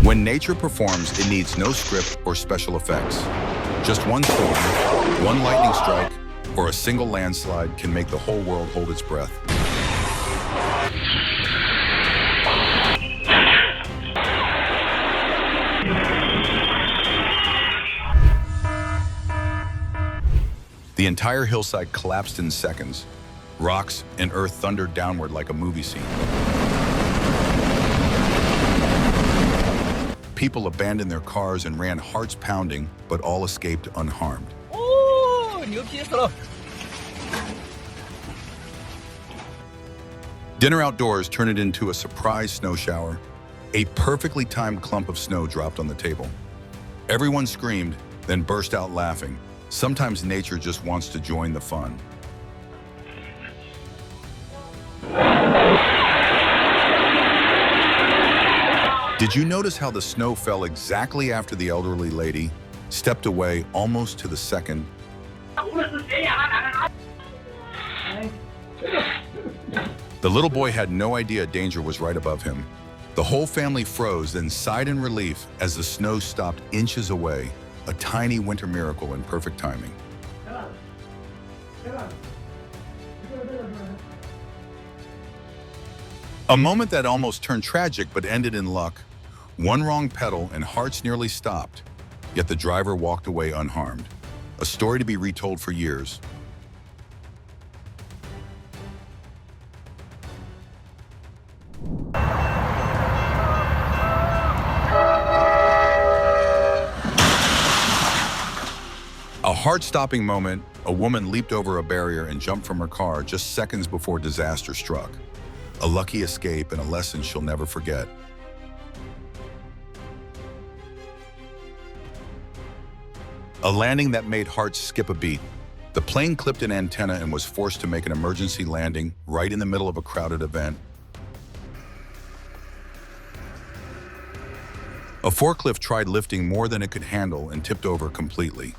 When nature performs, it needs no script or special effects. Just one storm, one lightning strike, or a single landslide can make the whole world hold its breath. The entire hillside collapsed in seconds. Rocks and earth thundered downward like a movie scene. People abandoned their cars and ran, hearts pounding, but all escaped unharmed. Dinner outdoors turned into a surprise snow shower. A perfectly timed clump of snow dropped on the table. Everyone screamed, then burst out laughing. Sometimes nature just wants to join the fun. Did you notice how the snow fell exactly after the elderly lady stepped away almost to the second? The little boy had no idea danger was right above him. The whole family froze, then sighed in relief as the snow stopped inches away, a tiny winter miracle in perfect timing. A moment that almost turned tragic but ended in luck. One wrong pedal and hearts nearly stopped, yet the driver walked away unharmed. A story to be retold for years. A heart-stopping moment, a woman leaped over a barrier and jumped from her car just seconds before disaster struck. A lucky escape and a lesson she'll never forget. A landing that made hearts skip a beat. The plane clipped an antenna and was forced to make an emergency landing right in the middle of a crowded event. A forklift tried lifting more than it could handle and tipped over completely.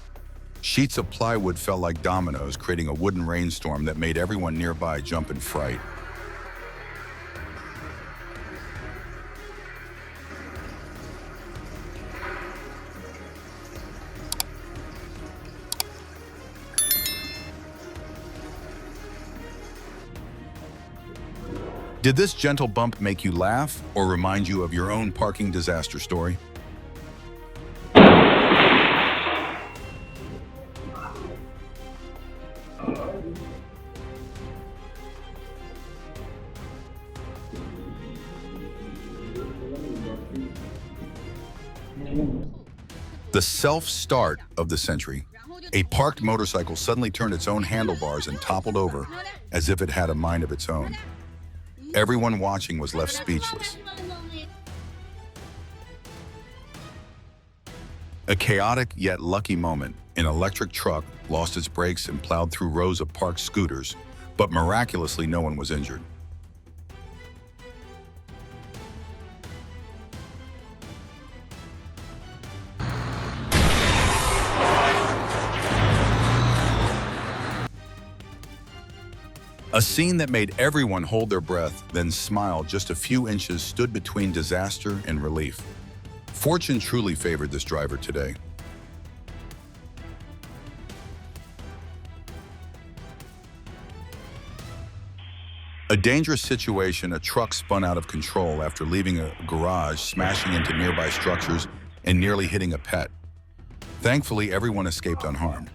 Sheets of plywood fell like dominoes, creating a wooden rainstorm that made everyone nearby jump in fright. Did this gentle bump make you laugh or remind you of your own parking disaster story? The self-start of the century. A parked motorcycle suddenly turned its own handlebars and toppled over as if it had a mind of its own. Everyone watching was left speechless. A chaotic yet lucky moment. An electric truck lost its brakes and plowed through rows of parked scooters, but miraculously no one was injured. A scene that made everyone hold their breath, then smile just a few inches stood between disaster and relief. Fortune truly favored this driver today. A dangerous situation, a truck spun out of control after leaving a garage, smashing into nearby structures and nearly hitting a pet. Thankfully, everyone escaped unharmed.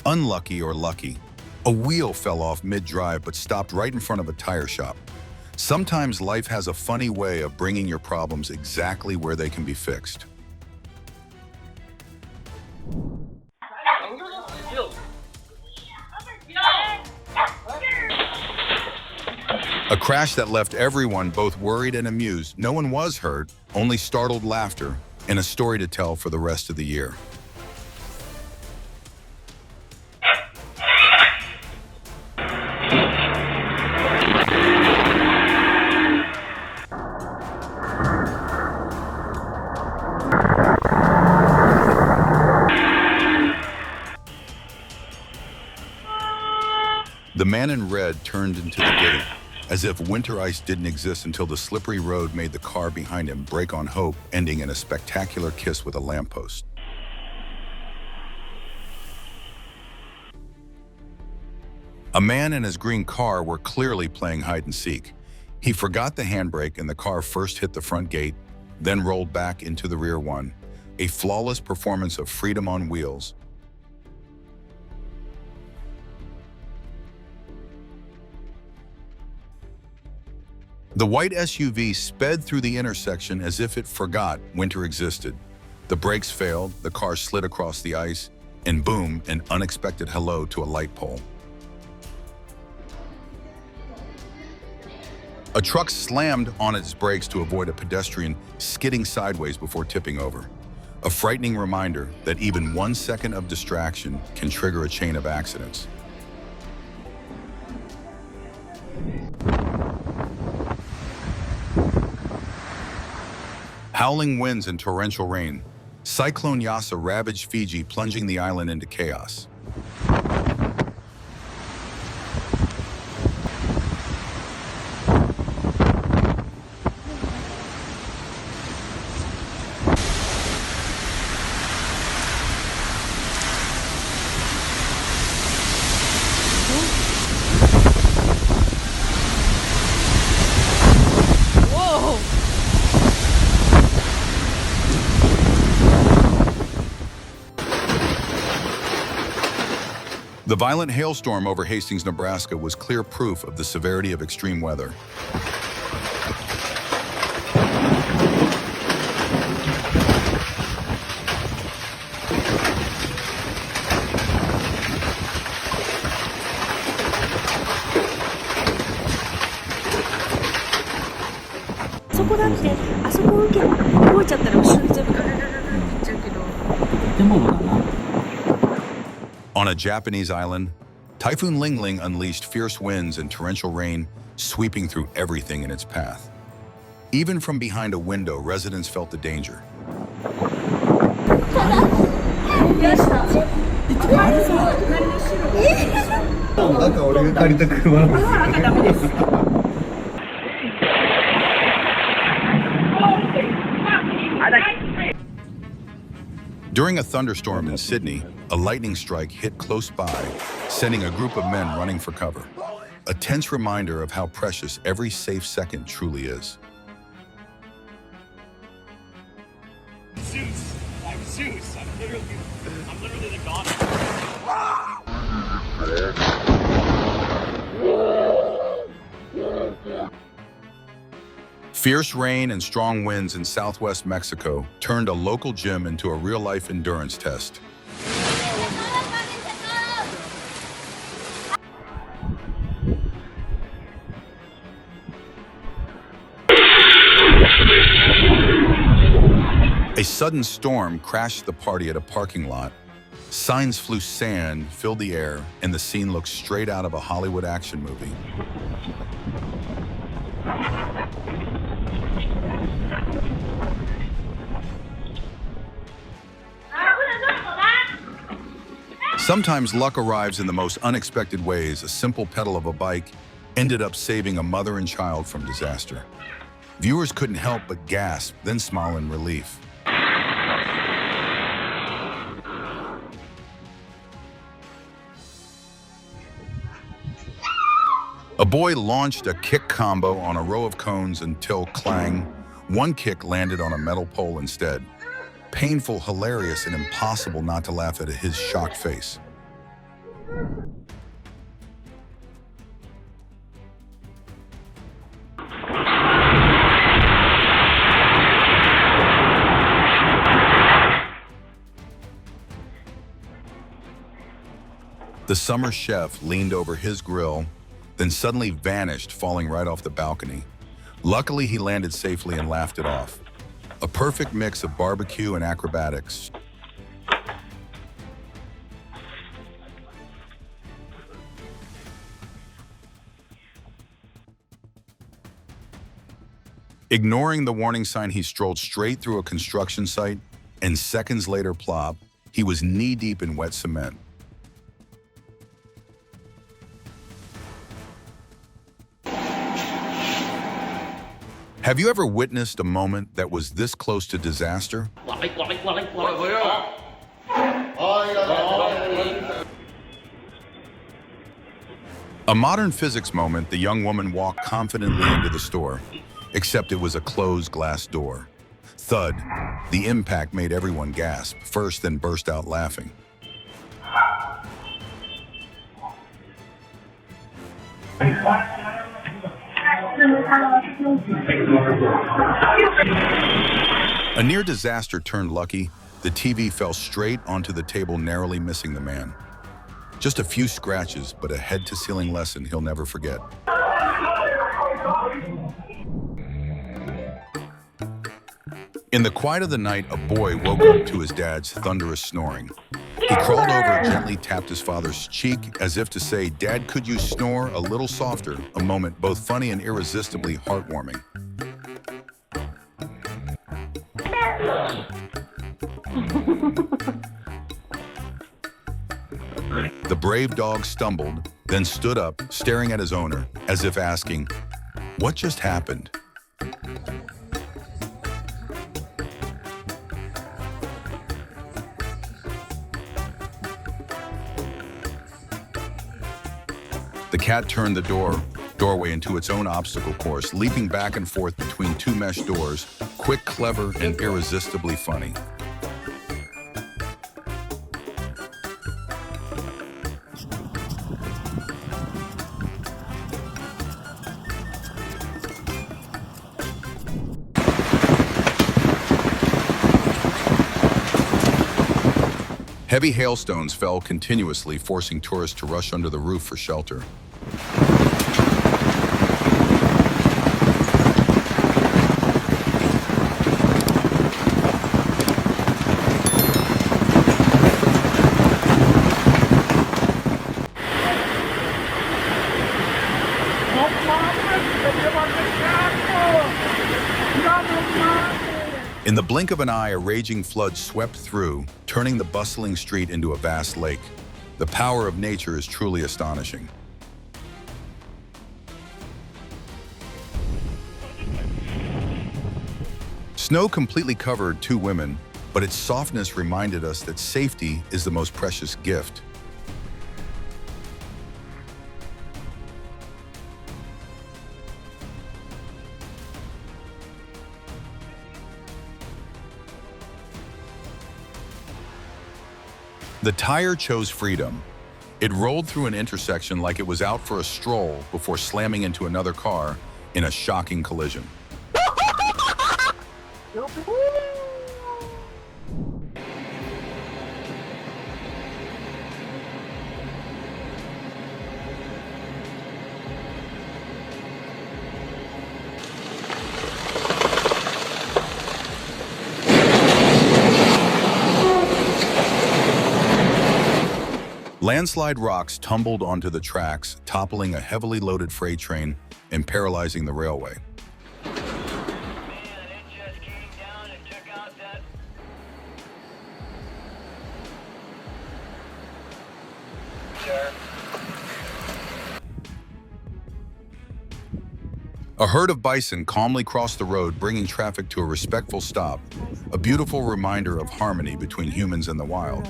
Unlucky or lucky, a wheel fell off mid-drive but stopped right in front of a tire shop. Sometimes life has a funny way of bringing your problems exactly where they can be fixed. A crash that left everyone both worried and amused. No one was hurt, only startled laughter, and a story to tell for the rest of the year. The man in red turned into the gate, as if winter ice didn't exist until the slippery road made the car behind him brake on hope, ending in a spectacular kiss with a lamppost. A man and his green car were clearly playing hide and seek. He forgot the handbrake and the car first hit the front gate, then rolled back into the rear one. A flawless performance of freedom on wheels. The white SUV sped through the intersection as if it forgot winter existed. The brakes failed, the car slid across the ice, and boom, an unexpected hello to a light pole. A truck slammed on its brakes to avoid a pedestrian skidding sideways before tipping over. A frightening reminder that even 1 second of distraction can trigger a chain of accidents. Howling winds and torrential rain. Cyclone Yasa ravaged Fiji, plunging the island into chaos. The violent hailstorm over Hastings, Nebraska was clear proof of the severity of extreme weather. On a Japanese island, Typhoon Ling Ling unleashed fierce winds and torrential rain, sweeping through everything in its path. Even from behind a window, residents felt the danger. During a thunderstorm in Sydney, a lightning strike hit close by, sending a group of men running for cover. A tense reminder of how precious every safe second truly is. Zeus! I'm Zeus! I'm literally the god. Fierce rain and strong winds in southwest Mexico turned a local gym into a real-life endurance test. A sudden storm crashed the party at a parking lot. Signs flew, sand filled the air, and the scene looked straight out of a Hollywood action movie. Sometimes luck arrives in the most unexpected ways. A simple pedal of a bike ended up saving a mother and child from disaster. Viewers couldn't help but gasp, then smile in relief. A boy launched a kick combo on a row of cones until, clang, one kick landed on a metal pole instead. Painful, hilarious, and impossible not to laugh at his shocked face. The summer chef leaned over his grill, then suddenly vanished, falling right off the balcony. Luckily, he landed safely and laughed it off. A perfect mix of barbecue and acrobatics. Ignoring the warning sign, he strolled straight through a construction site, and seconds later, plop, he was knee-deep in wet cement. Have you ever witnessed a moment that was this close to disaster? A modern physics moment, the young woman walked confidently into the store, except it was a closed glass door. Thud. The impact made everyone gasp, first then burst out laughing. A near disaster turned lucky. The TV fell straight onto the table, narrowly missing the man. Just a few scratches, but a head-to-ceiling lesson he'll never forget. In the quiet of the night, a boy woke up to his dad's thunderous snoring. He crawled over and gently tapped his father's cheek as if to say, "Dad, could you snore a little softer?" A moment both funny and irresistibly heartwarming. The brave dog stumbled, then stood up, staring at his owner, as if asking, "What just happened?" The cat turned the doorway into its own obstacle course, leaping back and forth between two mesh doors, quick, clever, and irresistibly funny. Heavy hailstones fell continuously, forcing tourists to rush under the roof for shelter. In the blink of an eye, a raging flood swept through, turning the bustling street into a vast lake. The power of nature is truly astonishing. Snow completely covered two women, but its softness reminded us that safety is the most precious gift. The tire chose freedom. It rolled through an intersection like it was out for a stroll before slamming into another car in a shocking collision. Landslide rocks tumbled onto the tracks, toppling a heavily loaded freight train and paralyzing the railway. A herd of bison calmly crossed the road, bringing traffic to a respectful stop, a beautiful reminder of harmony between humans and the wild.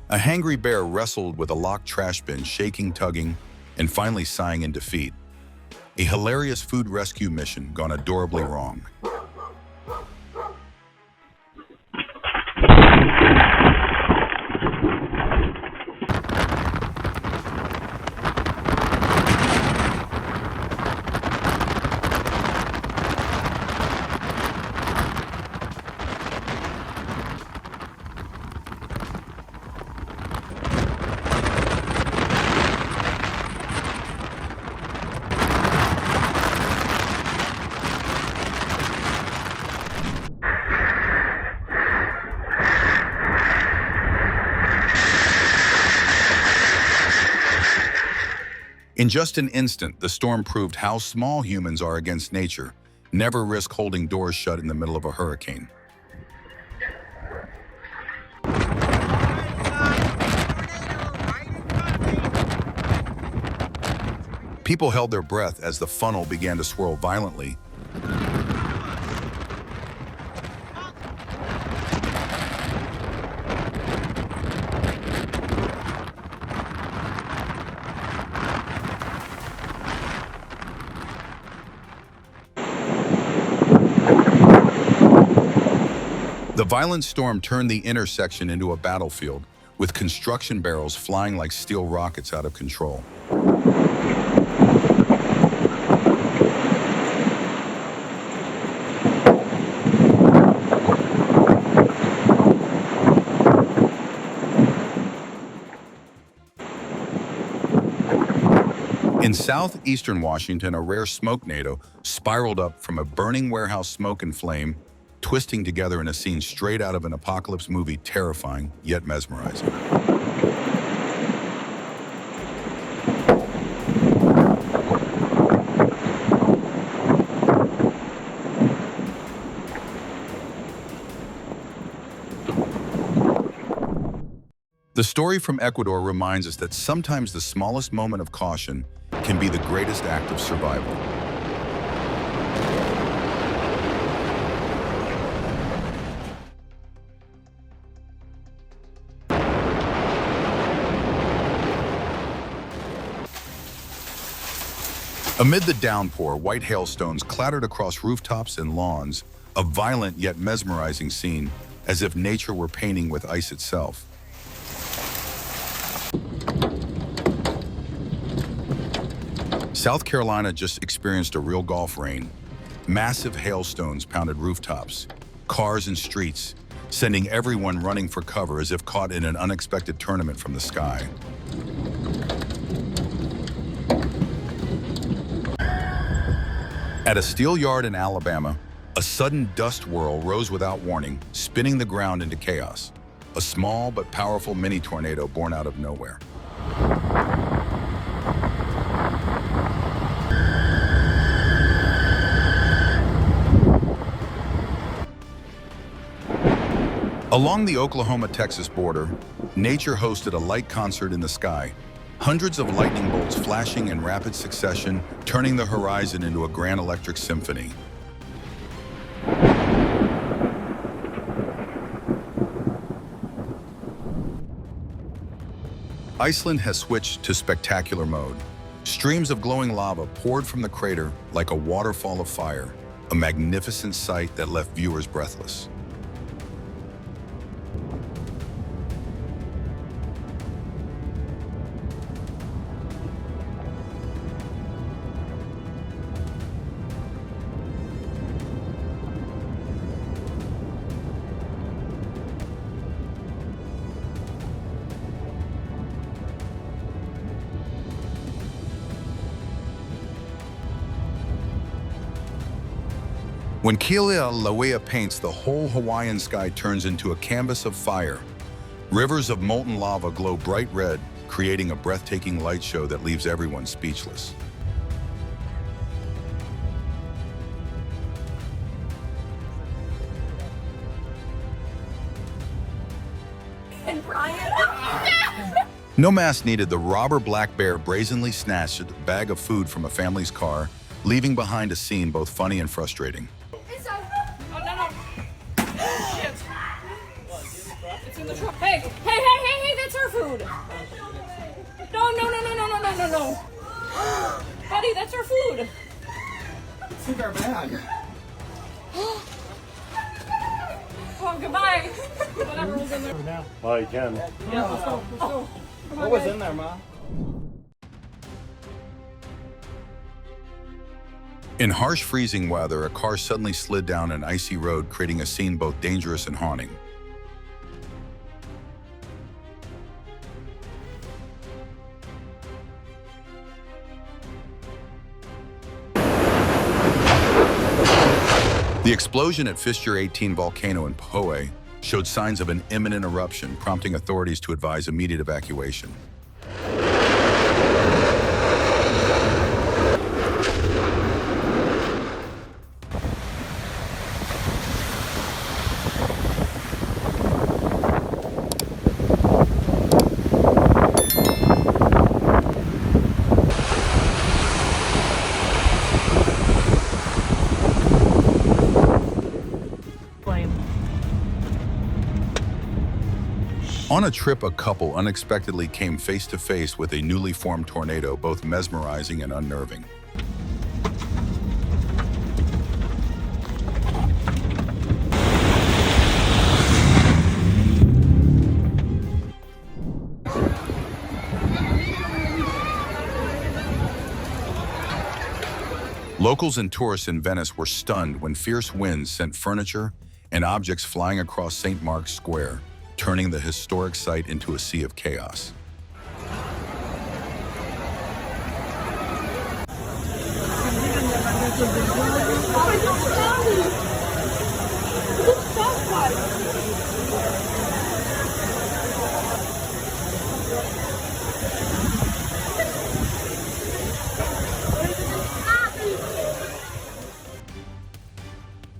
A hangry bear wrestled with a locked trash bin, shaking, tugging, and finally sighing in defeat. A hilarious food rescue mission gone adorably wrong. In just an instant, the storm proved how small humans are against nature. Never risk holding doors shut in the middle of a hurricane. People held their breath as the funnel began to swirl violently. The violent storm turned the intersection into a battlefield, with construction barrels flying like steel rockets out of control. In southeastern Washington, a rare smoke tornado spiraled up from a burning warehouse smoke and flame, twisting together in a scene straight out of an apocalypse movie, terrifying yet mesmerizing. The story from Ecuador reminds us that sometimes the smallest moment of caution can be the greatest act of survival. Amid the downpour, white hailstones clattered across rooftops and lawns, a violent yet mesmerizing scene, as if nature were painting with ice itself. South Carolina just experienced a real Gulf rain. Massive hailstones pounded rooftops, cars and streets, sending everyone running for cover as if caught in an unexpected tournament from the sky. At a steel yard in Alabama, a sudden dust whirl rose without warning, spinning the ground into chaos. A small but powerful mini tornado born out of nowhere. Along the Oklahoma-Texas border, nature hosted a light concert in the sky. Hundreds of lightning bolts flashing in rapid succession, turning the horizon into a grand electric symphony. Iceland has switched to spectacular mode. Streams of glowing lava poured from the crater like a waterfall of fire, a magnificent sight that left viewers breathless. When Kilauea paints, the whole Hawaiian sky turns into a canvas of fire. Rivers of molten lava glow bright red, creating a breathtaking light show that leaves everyone speechless. And Brian. No mask needed, the robber black bear brazenly snatched a bag of food from a family's car, leaving behind a scene both funny and frustrating. Oh, no. Shit. It's in the truck. Hey, that's our food. No. Buddy, that's our food. It's in our bag. Oh, goodbye. Whatever was in there. Well, you can. Yeah, let's go. Come What on, was guys. in there, Mom? In harsh freezing weather, a car suddenly slid down an icy road, creating a scene both dangerous and haunting. The explosion at Fissure 18 volcano in Poe showed signs of an imminent eruption, prompting authorities to advise immediate evacuation. On a trip, a couple unexpectedly came face to face with a newly formed tornado, both mesmerizing and unnerving. Locals and tourists in Venice were stunned when fierce winds sent furniture and objects flying across St. Mark's Square, turning the historic site into a sea of chaos.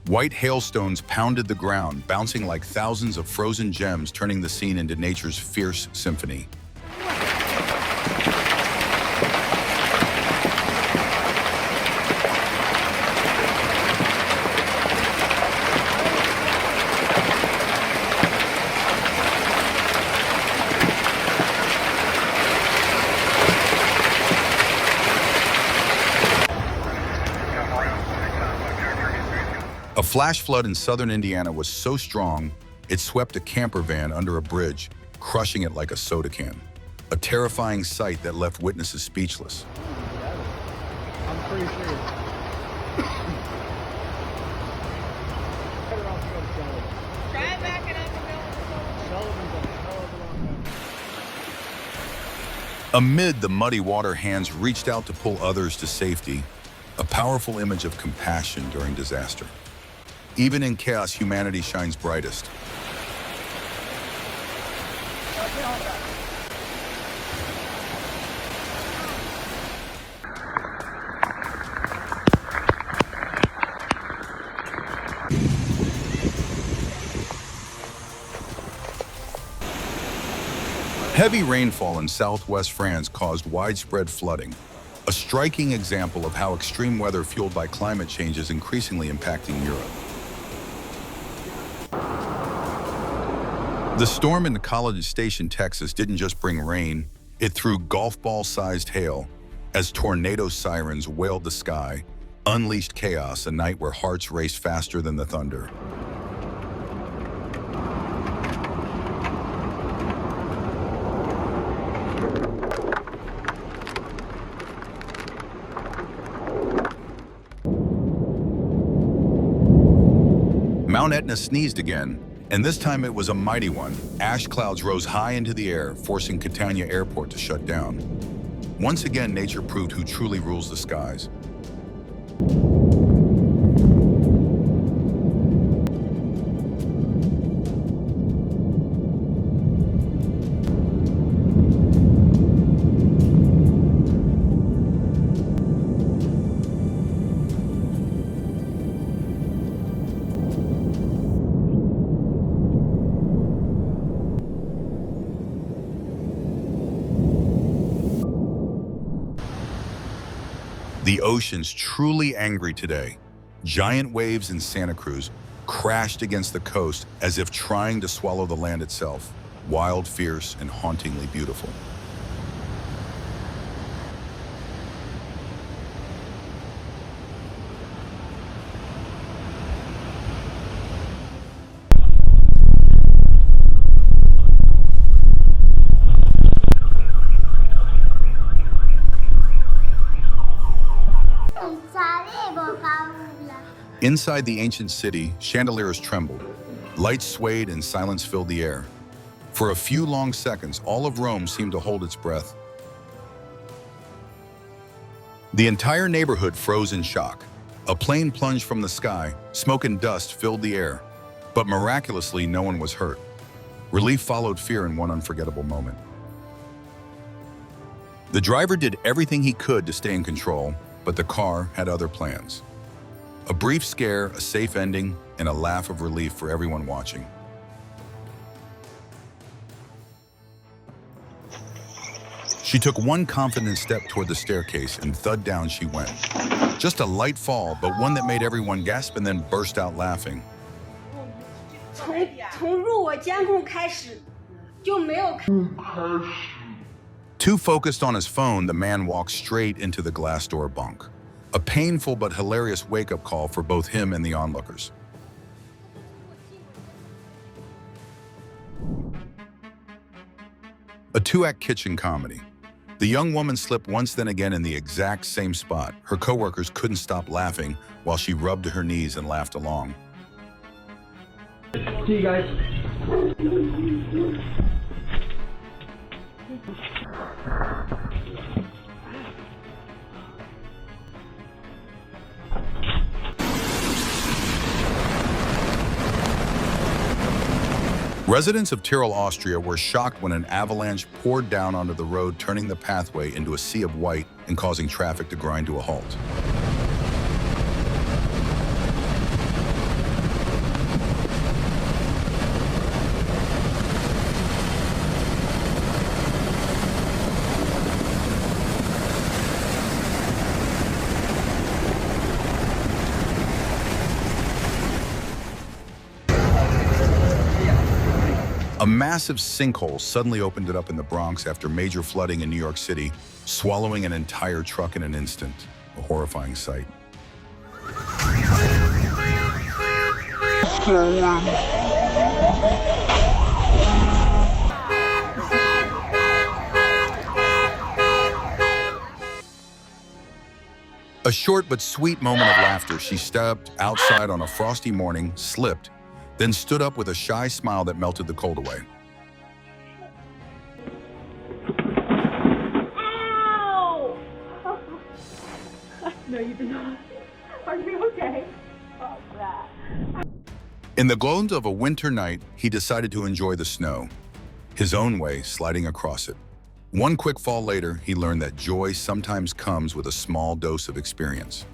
White hailstones pounded the ground, bouncing like thousands of frozen gems, turning the scene into nature's fierce symphony. A flash flood in southern Indiana was so strong, it swept a camper van under a bridge, crushing it like a soda can. A terrifying sight that left witnesses speechless. I'm pretty sure. Try backing up and Amid the muddy water, hands reached out to pull others to safety, a powerful image of compassion during disaster. Even in chaos, humanity shines brightest. Heavy rainfall in southwest France caused widespread flooding, a striking example of how extreme weather fueled by climate change is increasingly impacting Europe. The storm in College Station, Texas didn't just bring rain, it threw golf ball-sized hail as tornado sirens wailed the sky, unleashed chaos, a night where hearts raced faster than the thunder. Mount Etna sneezed again, and this time it was a mighty one. Ash clouds rose high into the air, forcing Catania Airport to shut down. Once again, nature proved who truly rules the skies. The ocean's truly angry today. Giant waves in Santa Cruz crashed against the coast as if trying to swallow the land itself. Wild, fierce, and hauntingly beautiful. Inside the ancient city, chandeliers trembled. Lights swayed and silence filled the air. For a few long seconds, all of Rome seemed to hold its breath. The entire neighborhood froze in shock. A plane plunged from the sky, smoke and dust filled the air. But miraculously, no one was hurt. Relief followed fear in one unforgettable moment. The driver did everything he could to stay in control, but the car had other plans. A brief scare, a safe ending, and a laugh of relief for everyone watching. She took one confident step toward the staircase, and thud down she went. Just a light fall, but one that made everyone gasp and then burst out laughing. 从入我监控开始，就没有看。 Too focused on his phone, the man walks straight into the glass door bunk. A painful but hilarious wake-up call for both him and the onlookers. A two-act kitchen comedy. The young woman slipped once then again in the exact same spot. Her coworkers couldn't stop laughing while she rubbed her knees and laughed along. See you guys. Residents of Tyrol, Austria were shocked when an avalanche poured down onto the road, turning the pathway into a sea of white and causing traffic to grind to a halt. A massive sinkhole suddenly opened it up in the Bronx after major flooding in New York City, swallowing an entire truck in an instant. A horrifying sight. A short but sweet moment of laughter. She stepped outside on a frosty morning, slipped, then stood up with a shy smile that melted the cold away. Ow! No, you did not. Are you okay? Oh, that. In the glow of a winter night, he decided to enjoy the snow, his own way, sliding across it. One quick fall later, he learned that joy sometimes comes with a small dose of experience.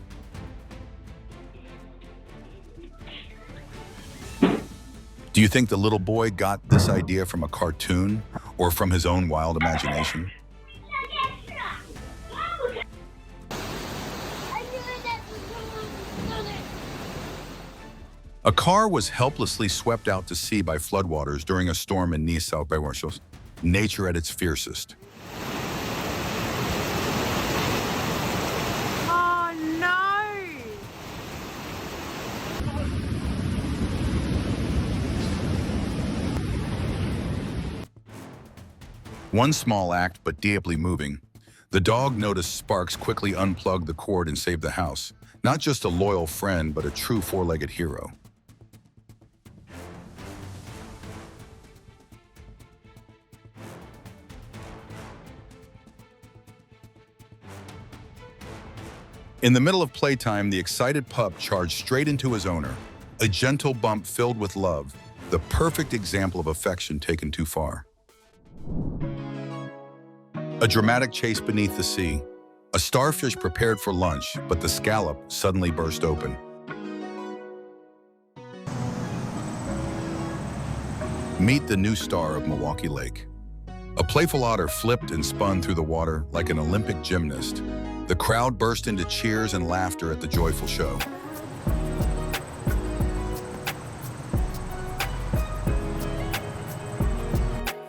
Do you think the little boy got this idea from a cartoon or from his own wild imagination? A car was helplessly swept out to sea by floodwaters during a storm in Nice, South Bavaria. Nature at its fiercest. Oh, no! One small act, but deeply moving. The dog noticed Sparks quickly unplug the cord and save the house. Not just a loyal friend, but a true four-legged hero. In the middle of playtime, the excited pup charged straight into his owner. A gentle bump filled with love, the perfect example of affection taken too far. A dramatic chase beneath the sea. A starfish prepared for lunch, but the scallop suddenly burst open. Meet the new star of Milwaukee Lake. A playful otter flipped and spun through the water like an Olympic gymnast. The crowd burst into cheers and laughter at the joyful show.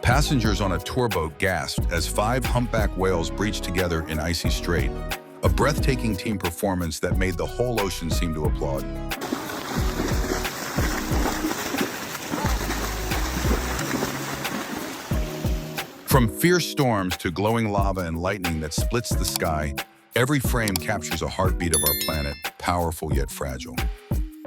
Passengers on a tour boat gasped as 5 humpback whales breached together in icy strait. A breathtaking team performance that made the whole ocean seem to applaud. From fierce storms to glowing lava and lightning that splits the sky, every frame captures a heartbeat of our planet, powerful yet fragile.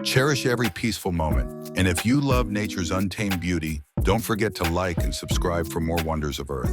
Cherish every peaceful moment, and if you love nature's untamed beauty, don't forget to like and subscribe for more wonders of Earth.